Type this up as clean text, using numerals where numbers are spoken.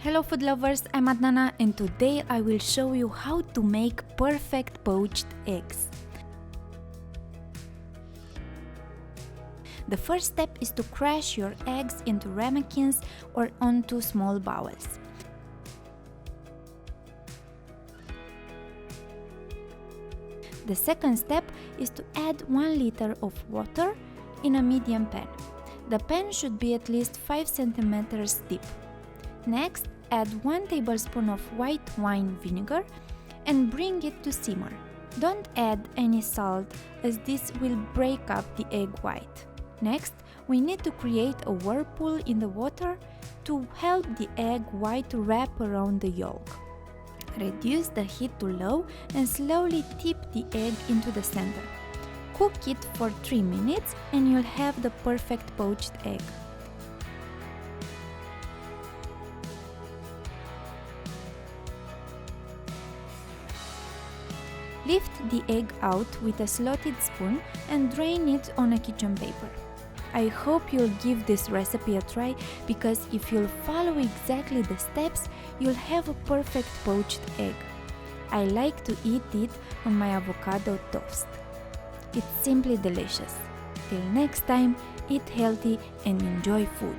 Hello food lovers, I'm Adnana and today I will show you how to make perfect poached eggs. The first step is to crush your eggs into ramekins or onto small bowls. The second step is to add 1 liter of water in a medium pan. The pan should be at least 5 cm deep. Next, add 1 tablespoon of white wine vinegar and bring it to simmer. Don't add any salt as this will break up the egg white. Next, we need to create a whirlpool in the water to help the egg white to wrap around the yolk. Reduce the heat to low and slowly tip the egg into the center. Cook it for 3 minutes and you'll have the perfect poached egg. Lift the egg out with a slotted spoon and drain it on a kitchen paper. I hope you'll give this recipe a try because if you'll follow exactly the steps, you'll have a perfect poached egg. I like to eat it on my avocado toast. It's simply delicious. Till next time, eat healthy and enjoy food.